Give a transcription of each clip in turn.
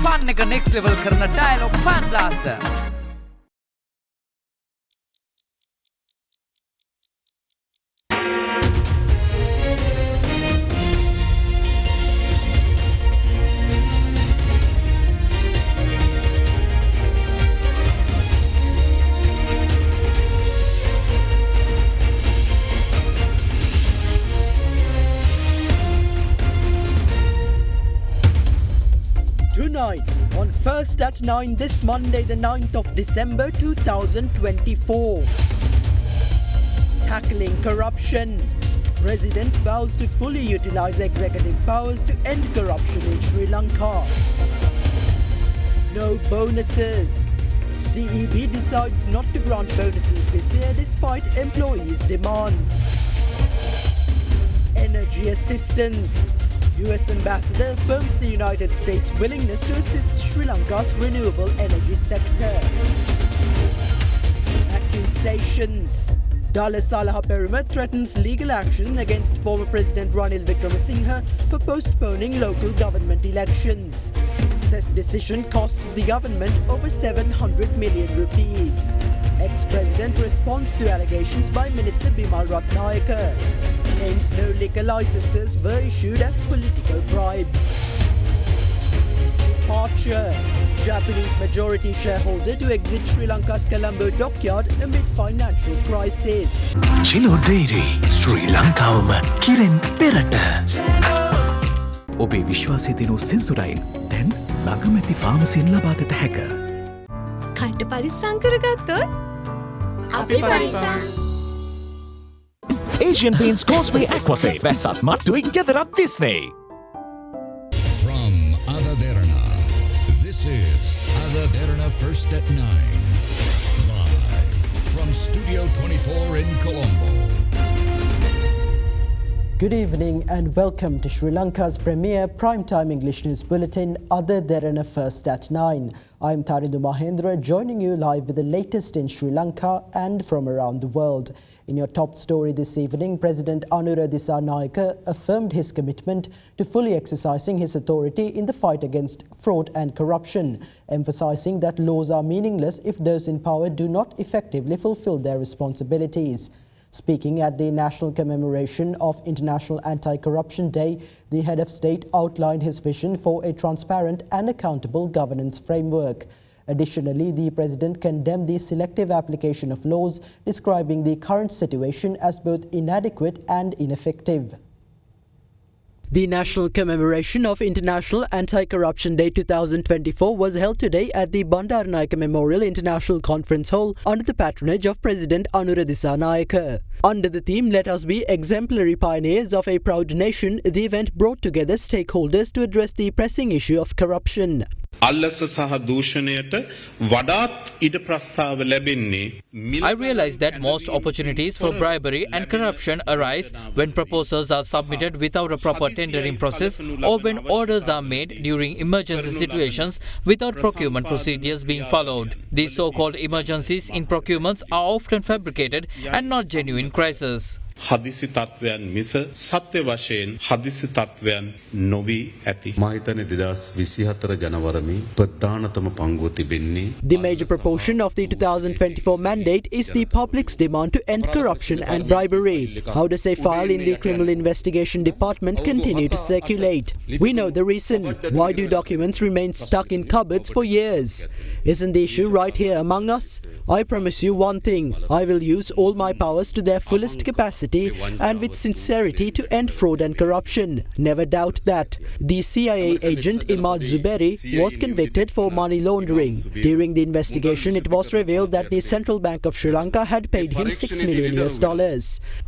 fun එක next level කරන dialogue fan blaster. Tonight, on First at 9 this Monday the 9th of December 2024. Tackling corruption. President vows to fully utilize executive powers to end corruption in Sri Lanka. No bonuses. CEB decides not to grant bonuses this year despite employees' demands. Energy assistance. US Ambassador affirms the United States' willingness to assist Sri Lanka's renewable energy sector. Accusations. Dala Salaha Peruma threatens legal action against former President Ranil Wickremesinghe for postponing local government elections. Says decision cost the government over 700 million rupees. Ex-president responds to allegations by Minister Bimal Ratnayaka. Claims no liquor licenses were issued as political bribes. Departure. Japanese majority shareholder to exit Sri Lanka's Colombo dockyard amid financial crisis. Chilo Dairy, Sri Lankawama Kiren Perata. Obe Vishwasi Dinu Sensodyne, then Langamati Pharmacy in Labagata Hacker. Kanta Parisan karagathot api parisan. Asian Paints Causeway Aquasafe Vesat Mattuing Gadarat Disney. From Derana, this is Derana First at 9. Live from Studio 24 in Colombo. Good evening and welcome to Sri Lanka's premier primetime English news bulletin, Derana First at 9. I'm Tarindu Mahendra, joining you live with the latest in Sri Lanka and from around the world. In your top story this evening, President Anura Dissanayake affirmed his commitment to fully exercising his authority in the fight against fraud and corruption, emphasizing that laws are meaningless if those in power do not effectively fulfill their responsibilities. Speaking at the national commemoration of International Anti-Corruption Day, the head of state outlined his vision for a transparent and accountable governance framework. Additionally, the president condemned the selective application of laws, describing the current situation as both inadequate and ineffective. The national commemoration of International Anti-Corruption Day 2024 was held today at the Bandaranaike Memorial International Conference Hall under the patronage of President Anura Dissanayake. Under the theme, Let Us Be Exemplary Pioneers of a Proud Nation, the event brought together stakeholders to address the pressing issue of corruption. අල්ලස සහ දූෂණයට වඩාත් ඉඩ ප්‍රස්තාව ලැබෙන්නේ I realize that most opportunities for bribery and corruption arise when proposals are submitted without a proper tendering process or when orders are made during emergency situations without procurement procedures being followed. These so-called emergencies in procurements are often fabricated and not genuine crises. හදිසි තත්වයන් මිස සත්‍ය වශයෙන් හදිසි තත්වයන් නොවී ඇති. මා හිතන්නේ 2024 ජනවරමේ ප්‍රධානතම පංගුව තිබෙන්නේ. The major proportion of the 2024 mandate is the public's demand to end corruption and bribery. How does a file in the Criminal Investigation Department continue to circulate? We know the reason. Why do documents remain stuck in cupboards for years? Isn't the issue right here among us? I promise you one thing. I will use all my powers to their fullest capacity and with sincerity to end fraud and corruption. Never doubt that. The CIA agent Imad Zuberi was convicted for money laundering. During the investigation, it was revealed that the Central Bank of Sri Lanka had paid him $6 million.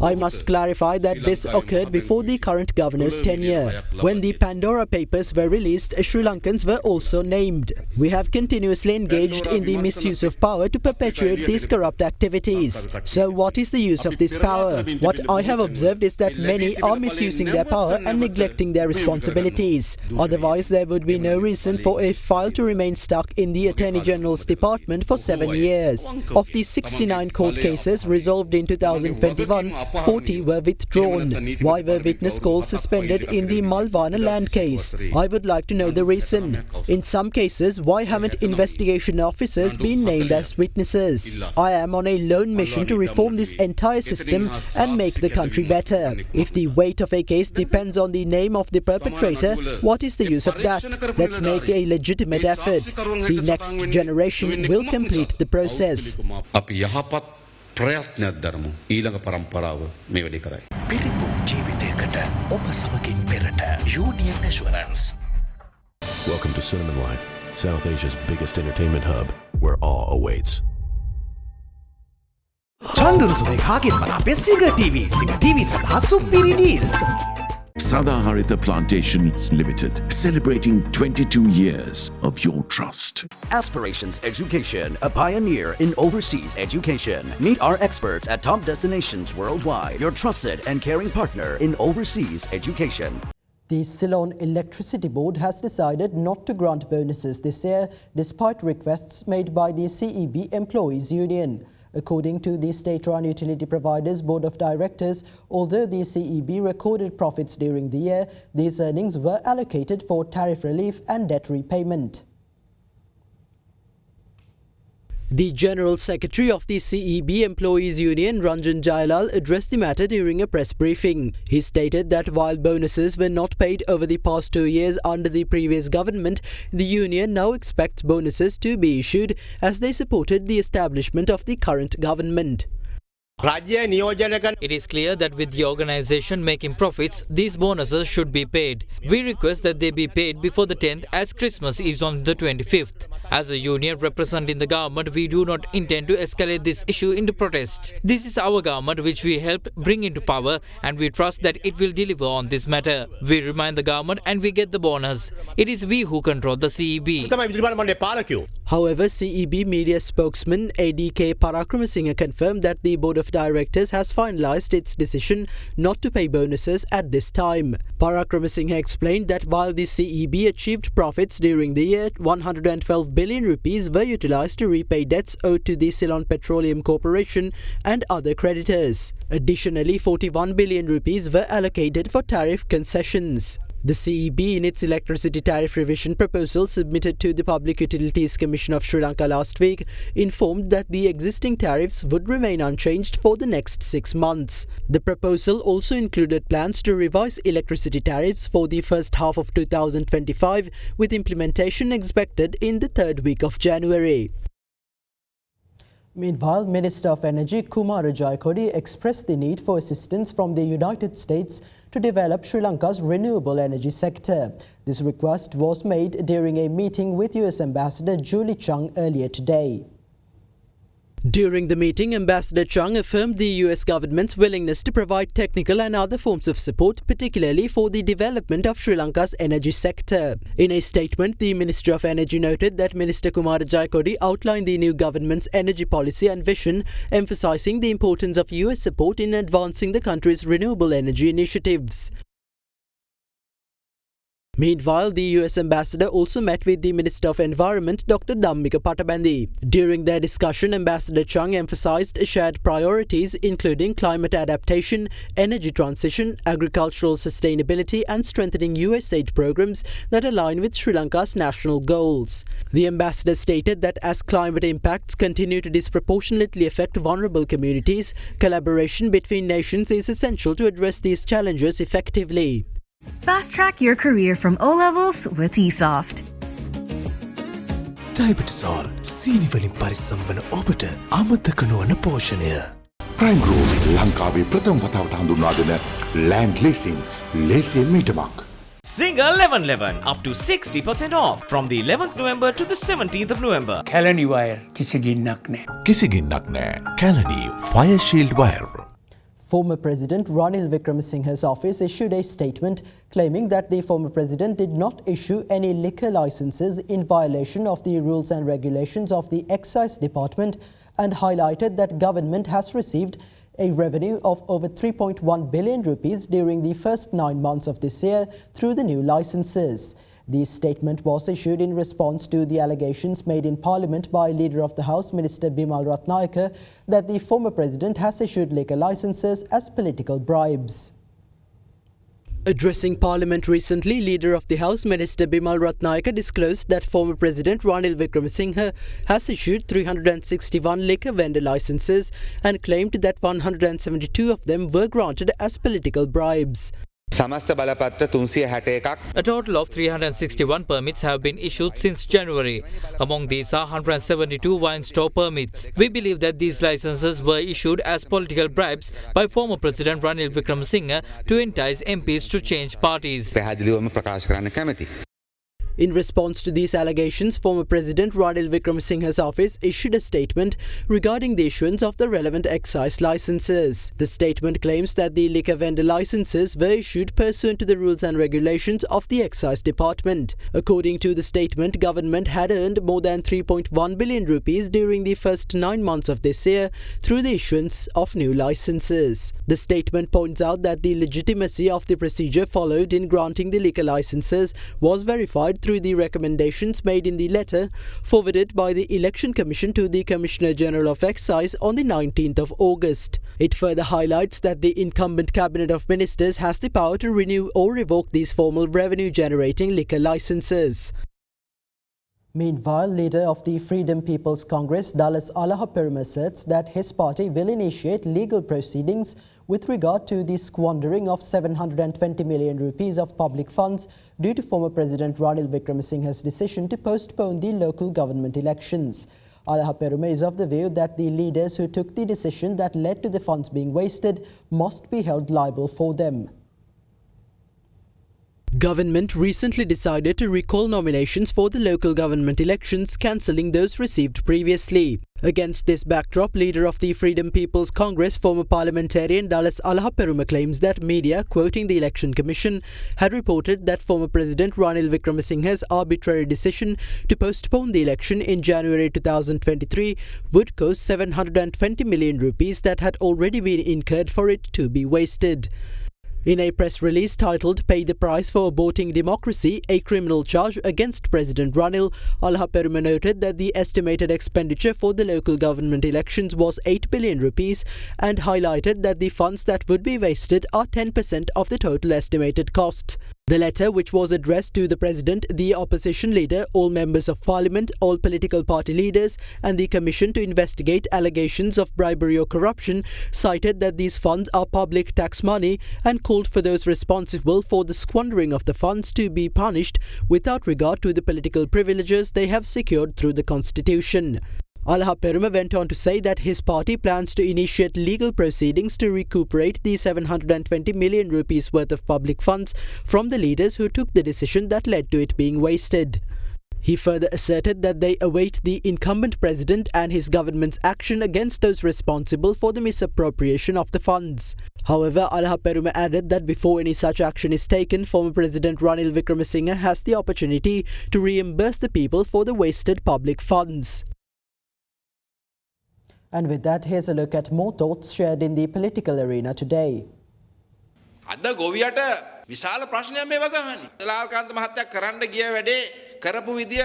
I must clarify that this occurred before the current governor's tenure. When the Pandora Papers were released, Sri Lankans were also named. We have continuously engaged in the misuse of power to perpetuate these corrupt activities. So what is the use of this power? What I have observed is that many are misusing their power and neglecting their responsibilities. Otherwise, there would be no reason for a file to remain stuck in the Attorney General's Department for 7 years. Of the 69 court cases resolved in 2021, 40 were withdrawn. Why were witness calls suspended in the Malvana land case? I would like to know the reason. In some cases, why haven't investigation officers been named as witnesses? I am on a lone mission to reform this entire system and make the country better. If the weight of a case depends on the name of the perpetrator, what is the use of that? Let's make a legitimate effort. The next generation will complete the process. ප්‍රයත්නයක් දරමු ඊළඟ පරම්පරාව මේ වැඩේ කරයි. පිරිපුන් ජීවිතයකට ඔබ සමගින් පෙරට Union Assurance. Welcome to Cinnamon Life, South Asia's biggest entertainment hub, where awe awaits. චන්දුරුසුමේ කාගෙන් මන අපේ සිග TV සඳහා සුපිරි deal. Sadaharita Plantations Limited, celebrating 22 years of your trust. Aspirations Education, a pioneer in overseas education. Meet our experts at top destinations worldwide. Your trusted and caring partner in overseas education. The Ceylon Electricity Board has decided not to grant bonuses this year despite requests made by the CEB Employees Union. According to the State-run Utility Providers Board of Directors, although the CEB recorded profits during the year, these earnings were allocated for tariff relief and debt repayment. The General Secretary of the CEB Employees Union, Ranjan Jailal, addressed the matter during a press briefing. He stated that while bonuses were not paid over the past 2 years under the previous government, the union now expects bonuses to be issued as they supported the establishment of the current government. It is clear that with the organisation making profits, these bonuses should be paid. We request that they be paid before the 10th as Christmas is on the 25th. As a union representing the government, we do not intend to escalate this issue into protest. This is our government which we helped bring into power and we trust that it will deliver on this matter. We remind the government and we get the bonus. It is we who control the CEB. However, CEB media spokesman ADK Parakramasinghe confirmed that the Board of Directors has finalised its decision not to pay bonuses at this time. Parakramasinghe explained that while the CEB achieved profits during the year, 112 billion rupees were utilised to repay debts owed to the Ceylon Petroleum Corporation and other creditors. Additionally, 41 billion rupees were allocated for tariff concessions. The CEB, in its electricity tariff revision proposal submitted to the Public Utilities Commission of Sri Lanka last week, informed that the existing tariffs would remain unchanged for the next 6 months. The proposal also included plans to revise electricity tariffs for the first half of 2025, with implementation expected in the third week of January. Meanwhile, Minister of Energy Kumara Jayakodi expressed the need for assistance from the United States to develop Sri Lanka's renewable energy sector. This request was made during a meeting with US Ambassador Julie Chung earlier today. During the meeting, Ambassador Chung affirmed the US government's willingness to provide technical and other forms of support, particularly for the development of Sri Lanka's energy sector. In a statement, the Minister of Energy noted that Minister Kumara Jayakodi outlined the new government's energy policy and vision, emphasizing the importance of US support in advancing the country's renewable energy initiatives. Meanwhile, the US Ambassador also met with the Minister of Environment, Dr. Dhammika Patabandi. During their discussion, Ambassador Chung emphasized shared priorities including climate adaptation, energy transition, agricultural sustainability and strengthening USAID programs that align with Sri Lanka's national goals. The ambassador stated that as climate impacts continue to disproportionately affect vulnerable communities, collaboration between nations is essential to address these challenges effectively. Fast track your career from O levels with eSoft. Diabetol සීනිවලින් පරිස්සම් වන ඔබට අමතක නොවන පෝෂණය. Prime Group ලංකාවේ ප්‍රථම වතාවට හඳුන්වා දෙන land leasing ලේසියෙන් මීටමක්. Single 1111 up to 60% off from the 11th November to the 17th of November. Kalani wire කිසිගින්නක් නැහැ. කිසිගින්නක් නැහැ. Kalani Fire Shield Wire. Former President Ranil Wickremesinghe's office issued a statement claiming that the former president did not issue any liquor licenses in violation of the rules and regulations of the Excise Department and highlighted that government has received a revenue of over 3.1 billion rupees during the first 9 months of this year through the new licenses. The statement was issued in response to the allegations made in Parliament by Leader of the House, Minister Bimal Ratnayaka, that the former president has issued liquor licenses as political bribes. Addressing Parliament recently, Leader of the House, Minister Bimal Ratnayaka, disclosed that former President Ranil Wickremesinghe has issued 361 liquor vendor licenses and claimed that 172 of them were granted as political bribes. A total of 361 permits have been issued since January. Among these are 172 wine store permits. We believe that these licenses were issued as political bribes by former President Ranil Wickremesinghe to entice MPs to change parties. In response to these allegations, former President Ranil Wickremesinghe's office issued a statement regarding the issuance of the relevant excise licenses. The statement claims that the liquor vendor licenses were issued pursuant to the rules and regulations of the Excise Department. According to the statement, government had earned more than 3.1 billion rupees during the first 9 months of this year through the issuance of new licenses. The statement points out that the legitimacy of the procedure followed in granting the liquor licenses was verified through the recommendations made in the letter forwarded by the Election Commission to the Commissioner General of Excise on the 19th of August. It further highlights that the incumbent Cabinet of Ministers has the power to renew or revoke these formal revenue-generating liquor licenses. Meanwhile, leader of the Freedom People's Congress, Dallas Alahaperum, asserts that his party will initiate legal proceedings with regard to the squandering of 720 million rupees of public funds due to former President Ranil Wickremesinghe's decision to postpone the local government elections. Alahaperum is of the view that the leaders who took the decision that led to the funds being wasted must be held liable for them. Government recently decided to recall nominations for the local government elections, cancelling those received previously. Against this backdrop, leader of the Freedom People's Congress, former parliamentarian Dallas Alahaperum, claims that media, quoting the Election Commission, had reported that former President Ranil Wickremesinghe's arbitrary decision to postpone the election in January 2023 would cost 720 million rupees that had already been incurred for it to be wasted. In a press release titled "Pay the Price for Aborting Democracy, a Criminal Charge Against President Ranil," Alahaperum noted that the estimated expenditure for the local government elections was 8 billion rupees and highlighted that the funds that would be wasted are 10% of the total estimated costs. The letter, which was addressed to the President, the opposition leader, all members of Parliament, all political party leaders and the Commission to investigate allegations of bribery or corruption, cited that these funds are public tax money and called for those responsible for the squandering of the funds to be punished without regard to the political privileges they have secured through the Constitution. Alahaperum went on to say that his party plans to initiate legal proceedings to recuperate the 720 million rupees worth of public funds from the leaders who took the decision that led to it being wasted. He further asserted that they await the incumbent president and his government's action against those responsible for the misappropriation of the funds. However, Alahaperum added that before any such action is taken, former President Ranil Wickremesinghe has the opportunity to reimburse the people for the wasted public funds. And with that, here's a look at more thoughts shared in the political arena today. අද ගොවියට විශාල ප්‍රශ්නයක් මේ වගහන්නේ. ලාල්කාන්ත මහත්තයා කරන්න ගිය වැඩේ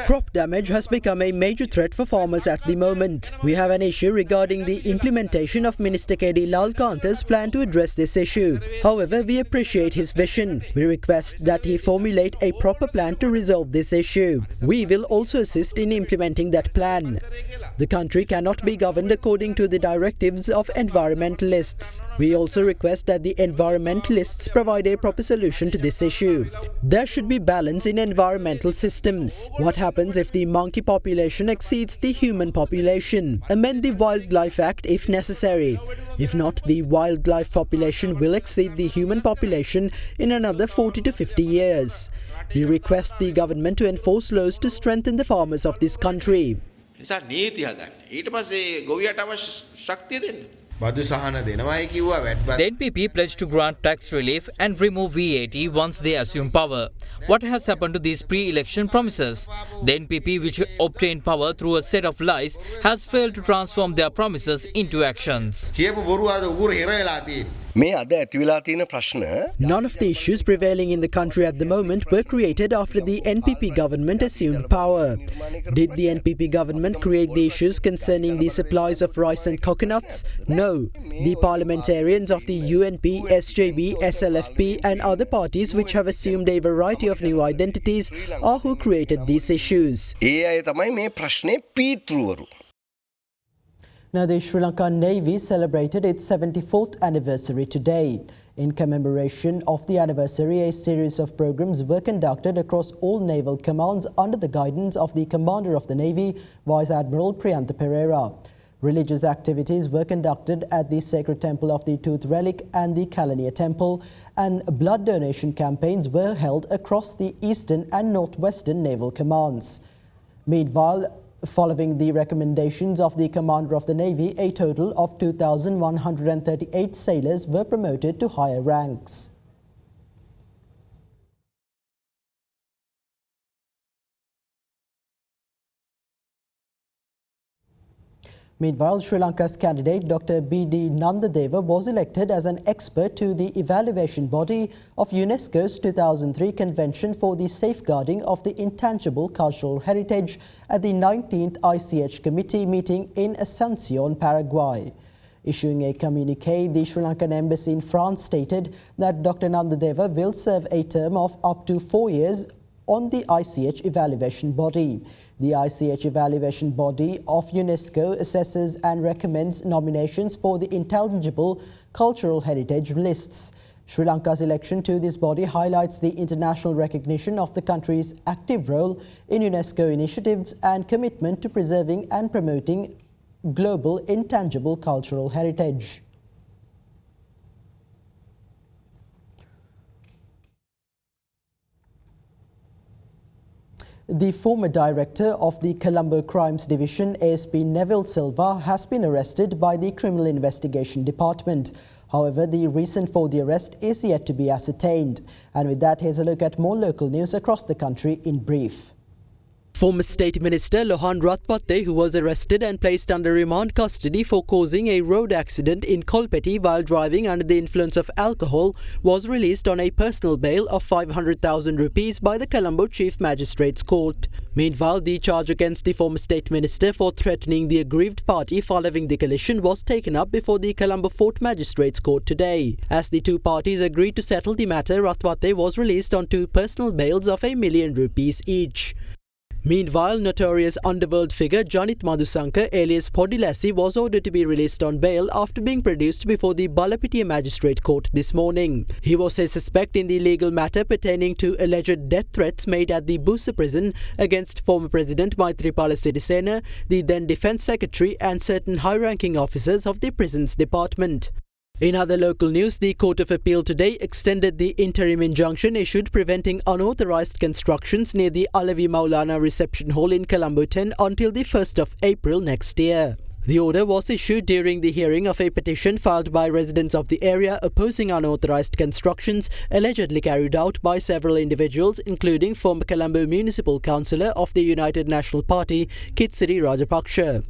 Crop damage has become a major threat for farmers at the moment. We have an issue regarding the implementation of Minister K.D. Lalkanta's plan to address this issue. However, we appreciate his vision. We request that he formulate a proper plan to resolve this issue. We will also assist in implementing that plan. The country cannot be governed according to the directives of environmentalists. We also request that the environmentalists provide a proper solution to this issue. There should be balance in environmental systems. What happens if the monkey population exceeds the human population? Amend the Wildlife Act if necessary. If not, the wildlife population will exceed the human population in another 40 to 50 years. We request the government to enforce laws to strengthen the farmers of this country. The NPP pledged to grant tax relief and remove VAT once they assume power. What has happened to these pre-election promises? The NPP, which obtained power through a set of lies, has failed to transform their promises into actions. None of the issues prevailing in the country at the moment were created after the NPP government assumed power. Did the NPP government create the issues concerning the supplies of rice and coconuts? No. The parliamentarians of the UNP, SJB, SLFP and other parties which have assumed a variety of new identities are who created these issues. Now, the Sri Lankan Navy celebrated its 74th anniversary today. In commemoration of the anniversary, a series of programs were conducted across all naval commands under the guidance of the Commander of the Navy, Vice Admiral Priyantha Pereira. Religious activities were conducted at the Sacred Temple of the Tooth Relic and the Kalaniya Temple, and blood donation campaigns were held across the eastern and northwestern naval commands. Meanwhile, following the recommendations of the Commander of the Navy, a total of 2,138 sailors were promoted to higher ranks. Meanwhile, Sri Lanka's candidate Dr. B.D. Nandadeva was elected as an expert to the evaluation body of UNESCO's 2003 Convention for the Safeguarding of the Intangible Cultural Heritage at the 19th ICH Committee meeting in Asuncion, Paraguay. Issuing a communique, the Sri Lankan Embassy in France stated that Dr. Nandadeva will serve a term of up to 4 years on the ICH evaluation body. The ICH evaluation body of UNESCO assesses and recommends nominations for the intangible cultural heritage lists. Sri Lanka's election to this body highlights the international recognition of the country's active role in UNESCO initiatives and commitment to preserving and promoting global intangible cultural heritage. The former director of the Colombo Crimes Division, ASP Neville Silva, has been arrested by the Criminal Investigation Department. However, the reason for the arrest is yet to be ascertained. And with that, here's a look at more local news across the country in brief. Former State Minister Lohan Ratwatte, who was arrested and placed under remand custody for causing a road accident in Kolpeti while driving under the influence of alcohol, was released on a personal bail of 500,000 rupees by the Colombo Chief Magistrates Court. Meanwhile, the charge against the former State Minister for threatening the aggrieved party following the collision was taken up before the Colombo Fort Magistrates Court today. As the two parties agreed to settle the matter, Ratwatte was released on two personal bails of ₹1 million each. Meanwhile, notorious underworld figure Janit Madhusanka alias Podilassi was ordered to be released on bail after being produced before the Balapitiya Magistrate Court this morning. He was a suspect in the legal matter pertaining to alleged death threats made at the Busa prison against former President Maithripala Sirisena, the then Defence Secretary and certain high-ranking officers of the prisons department. In other local news, the Court of Appeal today extended the interim injunction issued preventing unauthorised constructions near the Alavi Maulana Reception Hall in Colombo 10 until the 1st of April next year. The order was issued during the hearing of a petition filed by residents of the area opposing unauthorised constructions allegedly carried out by several individuals, including former Colombo Municipal Councillor of the United National Party, Kitsiri Rajapaksha.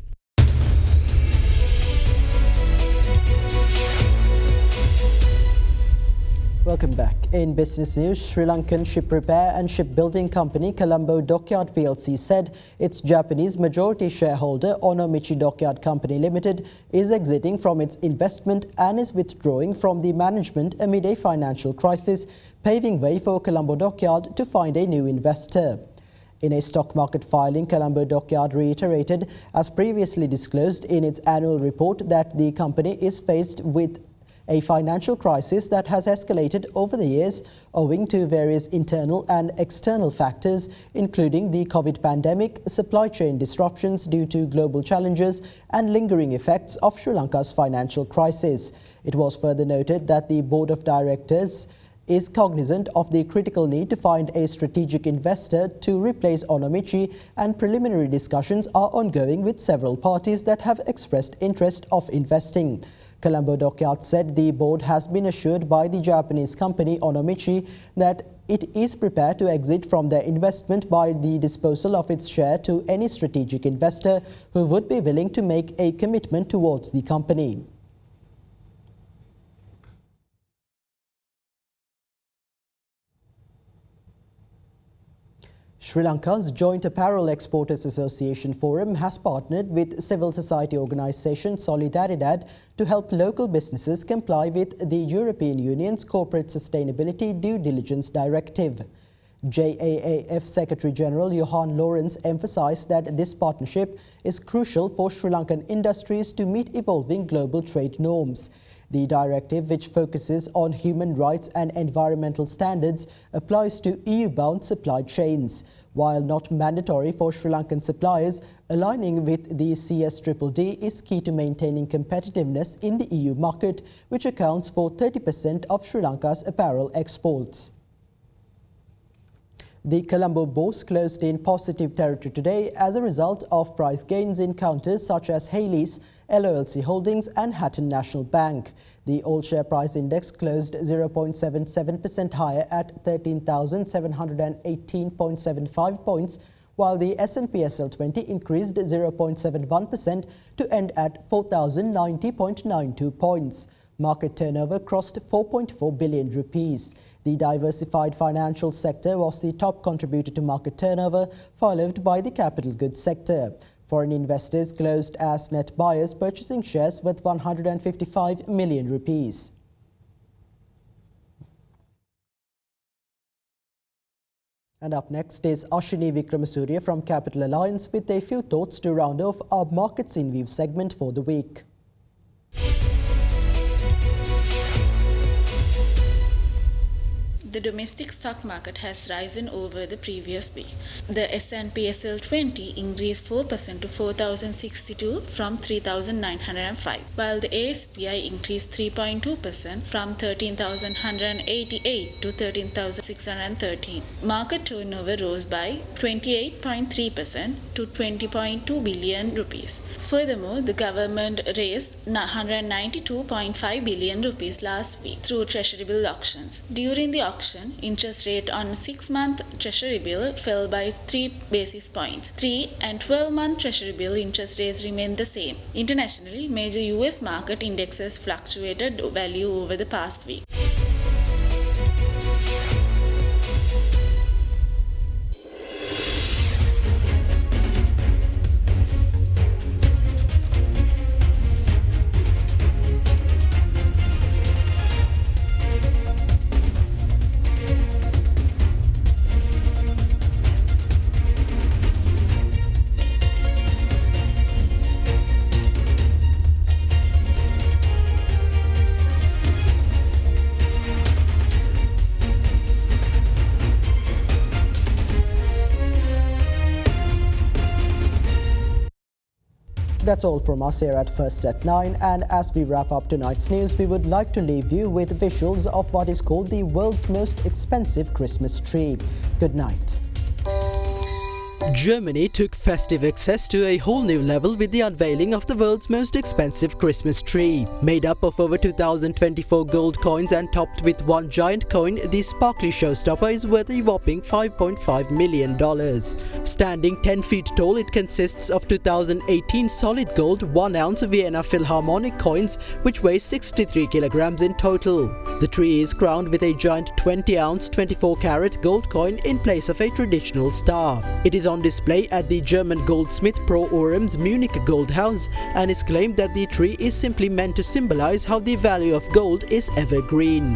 Welcome back. In business news, Sri Lankan ship repair and shipbuilding company Colombo Dockyard PLC said its Japanese majority shareholder Onomichi Dockyard Company Limited is exiting from its investment and is withdrawing from the management amid a financial crisis, paving way for Colombo Dockyard to find a new investor. In a stock market filing, Colombo Dockyard reiterated, as previously disclosed in its annual report, that the company is faced with a financial crisis that has escalated over the years owing to various internal and external factors, including the COVID pandemic, supply chain disruptions due to global challenges, and lingering effects of Sri Lanka's financial crisis. It was further noted that the Board of Directors is cognizant of the critical need to find a strategic investor to replace Onomichi, and preliminary discussions are ongoing with several parties that have expressed interest of investing. Colombo Dockyard said the board has been assured by the Japanese company Onomichi that it is prepared to exit from their investment by the disposal of its share to any strategic investor who would be willing to make a commitment towards the company. Sri Lanka's Joint Apparel Exporters Association Forum has partnered with civil society organisation Solidaridad to help local businesses comply with the European Union's Corporate Sustainability Due Diligence Directive. JAAF Secretary-General Johan Lawrence emphasised that this partnership is crucial for Sri Lankan industries to meet evolving global trade norms. The directive, which focuses on human rights and environmental standards, applies to EU-bound supply chains. While not mandatory for Sri Lankan suppliers, aligning with the CSDDD is key to maintaining competitiveness in the EU market, which accounts for 30% of Sri Lanka's apparel exports. The Colombo Bourse closed in positive territory today as a result of price gains in counters such as Hayley's, LOLC Holdings and Hatton National Bank. The all-share price index closed 0.77% higher at 13,718.75 points, while the S&P/SL 20 increased 0.71% to end at 4,090.92 points. Market turnover crossed 4.4 billion rupees. The diversified financial sector was the top contributor to market turnover, followed by the capital goods sector. Foreign investors closed as net buyers, purchasing shares worth 155 million rupees. And up next is Ashini Vikramasuriya from Capital Alliance with a few thoughts to round off our Markets in View segment for the week. The domestic stock market has risen over the previous week. The S&P/SL 20 increased 4% to 4,062 from 3,905, while the ASPI increased 3.2% from 13,188 to 13,613. Market turnover rose by 28.3% to 20.2 billion rupees. Furthermore, the government raised 192.5 billion rupees last week through treasury bill auctions. During the auction, interest rate on 6-month treasury bill fell by 3 basis points. 3 and 12-month treasury bill interest rates remained the same. Internationally, major US market indexes fluctuated value over the past week. That's all from us here at First at 9, and as we wrap up tonight's news, we would like to leave you with visuals of what is called the world's most expensive Christmas tree. Good night. Germany took festive excess to a whole new level with the unveiling of the world's most expensive Christmas tree. Made up of over 2,024 gold coins and topped with one giant coin, the sparkly showstopper is worth a whopping $5.5 million. Standing 10 feet tall, it consists of 2018 solid gold 1-ounce Vienna Philharmonic coins, which weigh 63 kilograms in total. The tree is crowned with a giant 20-ounce 24-carat gold coin in place of a traditional star. It is on display at the German goldsmith Pro Orum's Munich Gold House and is claimed that the tree is simply meant to symbolize how the value of gold is evergreen.